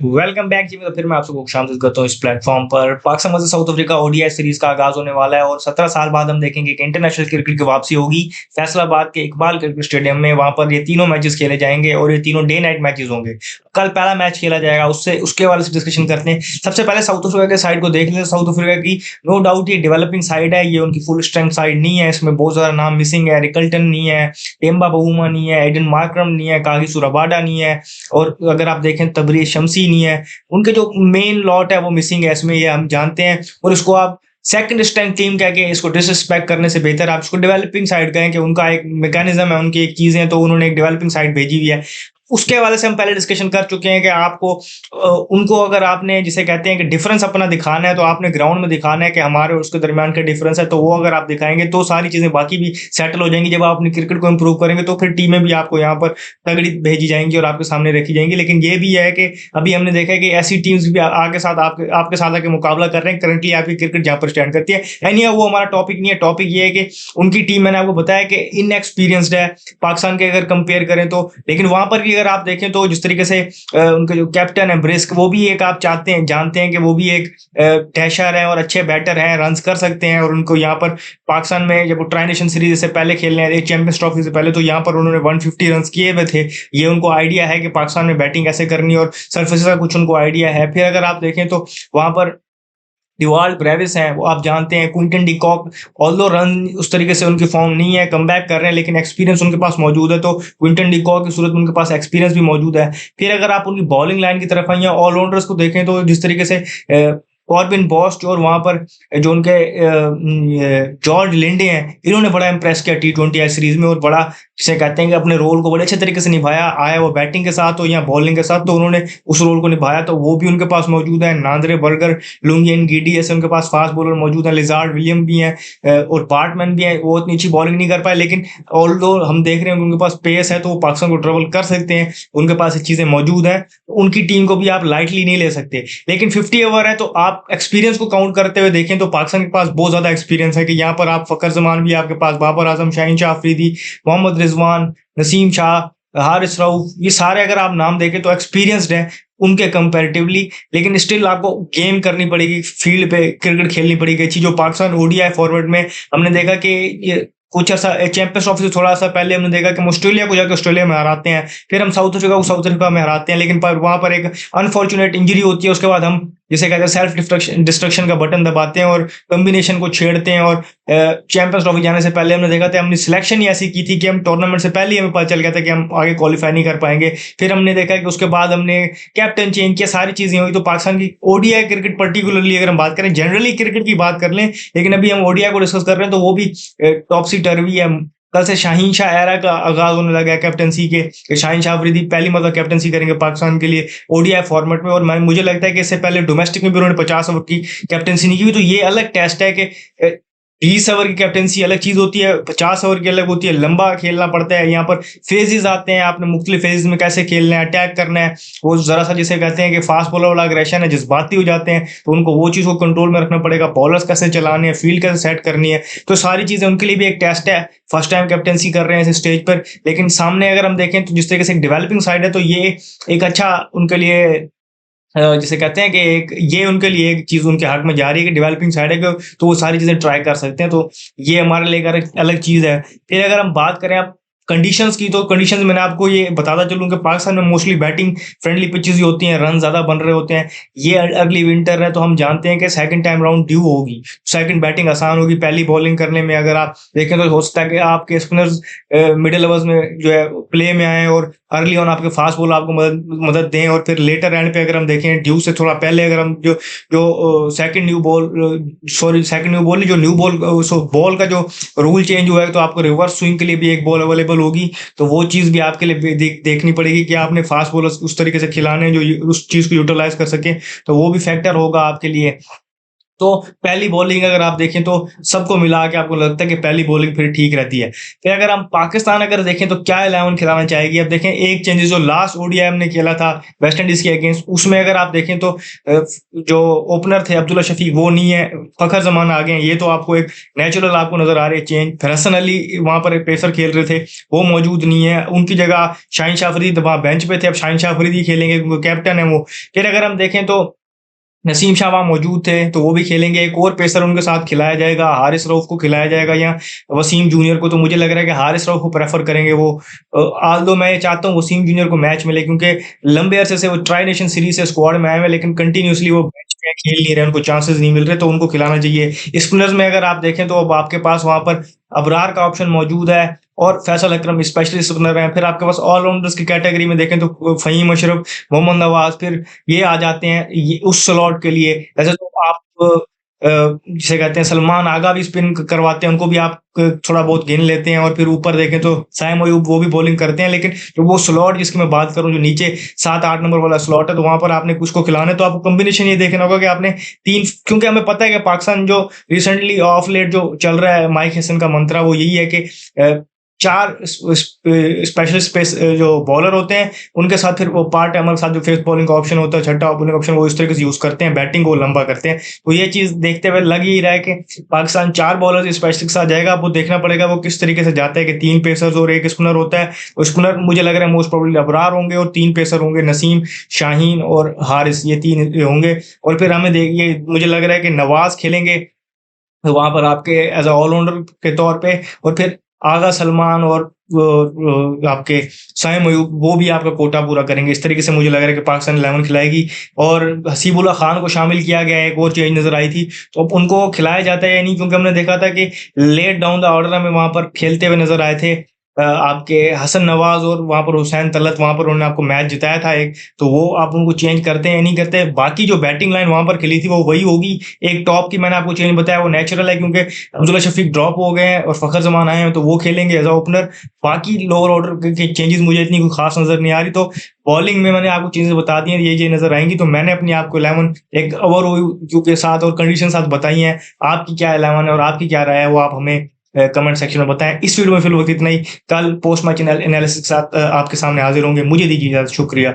Welcome back जी। फिर मैं आप सबको खुशामदीद करता हूँ इस प्लेटफॉर्म पर। Pakistan versus south Africa ODI series का आगाज होने वाला है और 17 साल बाद हम देखेंगे कि इंटरनेशनल क्रिकेट की वापसी होगी फैसलाबाद के इकबाल क्रिकेट स्टेडियम में। वहां पर ये तीनों मैचेस खेले जाएंगे और ये तीनों डे नाइट मैचेस होंगे। कल पहला मैच खेला जाएगा, उससे उसके वाले से डिस्कशन करते हैं। सबसे पहले साउथ अफ्रीका के साइड को देख लें। साउथ अफ्रीका की नो डाउट ये डेवलपिंग साइड है, ये उनकी फुल स्ट्रेंथ साइड नहीं है। इसमें बहुत ज्यादा नाम मिसिंग है। रिकल्टन नहीं है, टेम्बा बवूमा नहीं है, एडन मार्क्रम नहीं है, कागिसो रबाडा नहीं है, और अगर आप देखें तबरीज शमसी नहीं है। उनके जो मेन लॉट है वो मिसिंग है इसमें, ये हम जानते हैं। और इसको आप सेकंड स्ट्रेंथ टीम कह के इसको डिसरिस्पेक्ट करने से बेहतर आप इसको डेवलपिंग साइड कहें कि उनका एक मैकेनिज्म है, उनकी एक चीजें, तो उन्होंने एक डेवलपिंग साइड भेजी हुई है। उसके हवाले से हम पहले डिस्कशन कर चुके हैं कि आपको उनको अगर आपने जिसे कहते हैं कि डिफरेंस अपना दिखाना है तो आपने ग्राउंड में दिखाना है कि हमारे और उसके दरमियान का डिफरेंस है। तो वो अगर आप दिखाएंगे तो सारी चीजें बाकी भी सेटल हो जाएंगी। जब आप अपनी क्रिकेट को इंप्रूव करेंगे तो फिर टीमें भी आपको यहाँ पर तगड़ी भेजी जाएंगी और आपके सामने रखी जाएंगी। लेकिन ये भी है कि अभी हमने देखा है कि ऐसी टीम्स भी आगे साथ आपके साथ आके मुकाबला कर रहे हैं। करंटली आपकी क्रिकेट जहाँ पर स्टैंड करती है। एनी वो हमारा टॉपिक नहीं है। टॉपिक ये है कि उनकी टीम, मैंने आपको बताया कि इनएक्सपीरियंस्ड है पाकिस्तान के अगर कंपेयर करें तो। लेकिन वहां पर भी अगर आप देखें तो जिस तरीके से उनके जो कैप्टन है ब्रिस्क, वो भी एक आप चाहते हैं जानते हैं कि वो भी एक डैशर है और अच्छे बैटर हैं, रन्स कर सकते हैं। और उनको यहाँ पर पाकिस्तान में जब वो ट्राई नेशन सीरीज से पहले खेलने आए, चैंपियंस ट्रॉफी से पहले, तो यहाँ पर उन्होंने 150 रन किए हुए थे। ये उनको आइडिया है कि पाकिस्तान में बैटिंग कैसे करनी और सरफेस का कुछ उनको आइडिया है। फिर अगर आप देखें तो वहां पर डिवाल्ड ब्रेविस हैं, वो आप जानते हैं। Quinton de Kock, although run उस तरीके से उनकी फॉर्म नहीं है, कमबैक कर रहे हैं, लेकिन एक्सपीरियंस उनके पास मौजूद है। तो क्विंटन डी कॉक की सूरत में उनके पास एक्सपीरियंस भी मौजूद है। फिर अगर आप उनकी बॉलिंग लाइन की तरफ आइए, ऑलराउंडर्स को देखें तो जिस तरीके से कॉर्बिन बॉस्ट और वहां पर जो उनके जॉर्ज लिंडे हैं, इन्होंने बड़ा इंप्रेस किया T20 सीरीज में और बड़ा जिसे कहते हैं कि अपने रोल को बड़े अच्छे तरीके से निभाया। आया वो बैटिंग के साथ हो या बॉलिंग के साथ, तो उन्होंने उस रोल को निभाया। तो वो भी उनके पास मौजूद है। नांद्रे बर्गर, लुंगियन गिडी ऐसे उनके पास फास्ट बॉलर मौजूद है। लिजार्ड विलियम भी हैं और बार्टमैन भी हैं। वो इतनी अच्छी बॉलिंग नहीं कर पाए, लेकिन ऑल्दो हम देख रहे हैं उनके पास पेस है, तो वो पाकिस्तान को ट्रबल कर सकते हैं। उनके पास ये चीजें मौजूद है। उनकी टीम को भी आप लाइटली नहीं ले सकते। लेकिन 50 ओवर है, तो आप एक्सपीरियंस को काउंट करते हुए देखें तो पाकिस्तान के पास बहुत ज्यादा एक्सपीरियंस है। कि यहाँ पर आप फकर जमान भी आपके पास, बाबर आजम, शाहीन शाह अफरीदी, मोहम्मद रिजवान, नसीम शाह, हारिस रऊफ, ये सारे अगर आप नाम देखें तो एक्सपीरियंस्ड हैं उनके कंपैरेटिवली। लेकिन स्टिल आपको गेम करनी पड़ेगी, फील्ड पे क्रिकेट खेलनी पड़ेगी अच्छी। जो पाकिस्तान ओडीआई फॉरवर्ड में हमने देखा कि ये कुछ ऐसा चैंपियंस ट्रॉफी से थोड़ा सा पहले हमने देखा कि हम ऑस्ट्रेलिया को जाकर ऑस्ट्रेलिया में हराते हैं, फिर हम साउथ अफ्रीका को साउथ अफ्रीका में हराते हैं। लेकिन वहां पर एक अनफॉर्चुनेट इंजरी होती है, उसके बाद हम जिसे कहते हैं सेल्फ डिस्ट्रक्शन का बटन दबाते हैं और कॉम्बिनेशन को छेड़ते हैं। और चैंपियंस ट्रॉफी जाने से पहले हमने देखा था, हमने सिलेक्शन ही ऐसी की थी कि हम टूर्नामेंट से पहले ही हमें पता चल गया था कि हम आगे क्वालिफाई नहीं कर पाएंगे। फिर हमने देखा कि उसके बाद हमने कैप्टन चेंज किया, सारी चीजें हुई। तो पाकिस्तान की ओडीआई क्रिकेट पर्टिकुलरली अगर हम बात करें, जनरली क्रिकेट की बात कर लें, लेकिन अभी हम ओडीआई को डिस्कस कर रहे हैं, तो वो भी टॉपसी टर्वी है। कल से शाहीन शाह एरा का आगाज होने लगा है कैप्टनसी के। शाहीन शाह अफरीदी पहली मतलब कैप्टनसी करेंगे पाकिस्तान के लिए ओडीआई फॉर्मेट में। और मुझे लगता है कि इससे पहले डोमेस्टिक में भी उन्होंने 50 ओवर की कैप्टनसी नहीं की हुई। तो ये अलग टेस्ट है कि 20 ओवर की कैप्टनसी अलग चीज होती है, 50 ओवर की अलग होती है। लंबा खेलना पड़ता है। यहाँ पर फेजेस आते हैं, आपने मुख्तलिफ फेजेस में कैसे खेलना है, अटैक करना है। वो जरा सा जिसे कहते हैं कि फास्ट बॉलर वाला अग्रेशन है, जज्बाती हो जाते हैं, तो उनको वो चीज को कंट्रोल में रखना पड़ेगा। बॉलर्स कैसे चलाने हैं, फील्ड कैसे सेट करनी है, तो सारी चीजें उनके लिए भी एक टेस्ट है। फर्स्ट टाइम कैप्टनसी कर रहे हैं इस स्टेज पर। लेकिन सामने अगर हम देखें तो जिस तरीके से एक डेवलपिंग साइड है, तो ये एक अच्छा उनके लिए जिसे कहते हैं कि एक ये उनके लिए एक चीज उनके हक में जा रही है कि डेवलपिंग साइड है तो वो सारी चीजें ट्राई कर सकते हैं। तो ये हमारे लिए एक अलग चीज है। फिर अगर हम बात करें आप कंडीशंस की, तो कंडीशंस मैंने आपको ये बताता चलूं कि पाकिस्तान में मोस्टली बैटिंग फ्रेंडली पिचेस ही होती हैं, रन ज्यादा बन रहे होते हैं। ये अगली विंटर है, तो हम जानते हैं कि सेकंड टाइम राउंड ड्यू होगी, सेकंड बैटिंग आसान होगी। पहली बॉलिंग करने में अगर आप देखें तो हो सकता है कि आपके स्पिनर्स मिडिल ओवर्स में जो है प्ले में आए और अर्ली ऑन आपके फास्ट बॉलर आपको मदद दें। और फिर लेटर एंड पे अगर हम देखें ड्यू से थोड़ा पहले, अगर हम जो जो second new ball second new ball जो न्यू बॉल बॉल का जो रूल चेंज हुआ है, तो आपको रिवर्स स्विंग के लिए भी एक बॉल अवेलेबल होगी। तो वो चीज भी आपके लिए देखनी पड़ेगी कि आपने फास्ट बॉलर उस तरीके से खिलाने जो उस चीज को यूटिलाइज कर सके। तो वो भी फैक्टर होगा आपके लिए। तो पहली बॉलिंग अगर आप देखें तो सबको मिला के आपको लगता है कि पहली बॉलिंग फिर ठीक रहती है। फिर अगर हम पाकिस्तान अगर देखें तो क्या 11 खिलाना चाहेगी? अब देखें एक चेंजेस जो लास्ट ओडीआई हमने खेला था वेस्ट इंडीज़ के अगेंस्ट, उसमें अगर आप देखें तो जो ओपनर थे अब्दुल्ला शफीक वो नहीं है, फ़खर ज़मान आ गए हैं। ये तो आपको एक नेचुरल आपको नज़र आ रही है चेंज। फिर हसन अली वहाँ पर एक पेसर खेल रहे थे, वो मौजूद नहीं है। उनकी जगह शाहीन शाह अफरीदी वहाँ बेंच पे थे, अब शाहीन शाह अफरीदी खेलेंगे क्योंकि कैप्टन है वो। फिर अगर हम देखें तो नसीम शाह वहाँ मौजूद थे, तो वो भी खेलेंगे। एक और पेसर उनके साथ खिलाया जाएगा, हारिस रऊफ को खिलाया जाएगा या वसीम जूनियर को। तो मुझे लग रहा है कि हारिस रऊफ को प्रेफ़र करेंगे वो। ऑल्दो मैं ये चाहता हूँ वसीम जूनियर को मैच मिले, क्योंकि लंबे अरसे से वो ट्राई नेशन सीरीज़ से स्क्वाड में आए हुए हैं, लेकिन कंटिन्यूअसली वो बेंच पे खेल नहीं रहे, उनको चांसेस नहीं मिल रहे, तो उनको खिलाना चाहिए। स्पिनर्स में अगर आप देखें तो अब आपके पास वहाँ पर अबरार का ऑप्शन मौजूद है और फैसल अकरम स्पेशलिस्ट स्पिनर हैं। फिर आपके पास ऑलराउंडर्स की कैटेगरी में देखें तो फ़हीम अशरफ, मोहम्मद नवाज़, फिर ये आ जाते हैं ये उस स्लॉट के लिए। वैसे तो आप जिसे कहते हैं सलमान आगा भी स्पिन करवाते हैं, उनको भी आप थोड़ा बहुत गिन लेते हैं। और फिर ऊपर देखें तो साइम अयूब वो भी बॉलिंग करते हैं, लेकिन जो वो स्लॉट जिसकी मैं बात करूं जो नीचे 7-8 नंबर वाला स्लॉट है, तो वहां पर आपने कुछ को खिलाना है, तो आपको कॉम्बिनेशन ये देखना होगा कि आपने तीन, क्योंकि हमें पता है कि पाकिस्तान जो रिसेंटली ऑफ लेट जो चल रहा है माइक हसन का मंत्रा वो यही है कि 4 स्पेशलिस्ट स्पेस जो बॉलर होते हैं उनके साथ फिर वो पार्ट टाइमर के साथ जो फेस बॉलिंग का ऑप्शन होता है, छठा बॉलिंग ऑप्शन, वो इस तरीके से यूज करते हैं, बैटिंग को लंबा करते हैं। तो ये चीज देखते हुए लग ही रहा है कि पाकिस्तान 4 बॉलर स्पेशलिस्ट के साथ जाएगा। वो देखना पड़ेगा वो किस तरीके से जाता है कि 3 पेसर्स और 1 स्पिनर होता है। और स्पिनर मुझे लग रहा है मोस्ट प्रोबेबली अबरार होंगे और 3 पेसर होंगे नसीम, शाहीन और हारिस, ये 3 होंगे। और फिर हमें देखिए मुझे लग रहा है कि नवाज खेलेंगे वहां पर आपके एज अ ऑलराउंडर के तौर पे। और फिर आगा सलमान और आपके साइम अयूब वो भी आपका कोटा पूरा करेंगे। इस तरीके से मुझे लग रहा है कि पाकिस्तान 11 खिलाएगी। और हसीबुल्ला खान को शामिल किया गया है, एक और चेंज नजर आई थी। तो अब उनको खिलाया जाता है या नहीं, क्योंकि हमने देखा था कि लेट डाउन द ऑर्डर हमें वहां पर खेलते हुए नजर आए थे आपके हसन नवाज और वहां पर हुसैन तलत, वहां पर उन्होंने आपको मैच जिताया था एक। तो वो आप उनको चेंज करते हैं या नहीं करते? बाकी जो बैटिंग लाइन वहां पर खेली थी वो वही होगी। एक टॉप की मैंने आपको चेंज बताया वो नेचुरल है, क्योंकि अब्दुल्ला शफीक ड्रॉप हो गए हैं और फखर जमान आए हैं, तो वो खेलेंगे एज अ ओपनर। बाकी लोअर ऑर्डर के चेंजेस मुझे इतनी कोई खास नजर नहीं आ रही। तो बॉलिंग में मैंने आपको चीजें बता दी हैं, ये नजर आएंगी। तो मैंने अपनी आपको 11 एक ओवरव्यू के साथ और कंडीशन साथ बताई हैं। आपकी क्या 11 है और आपकी क्या राय है वो आप हमें कमेंट सेक्शन में बताएं। इस वीडियो में फिलहाल इतना ही। कल पोस्ट मैच एनालिसिस के साथ आपके सामने हाजिर होंगे। मुझे दीजिए इजाजत। शुक्रिया।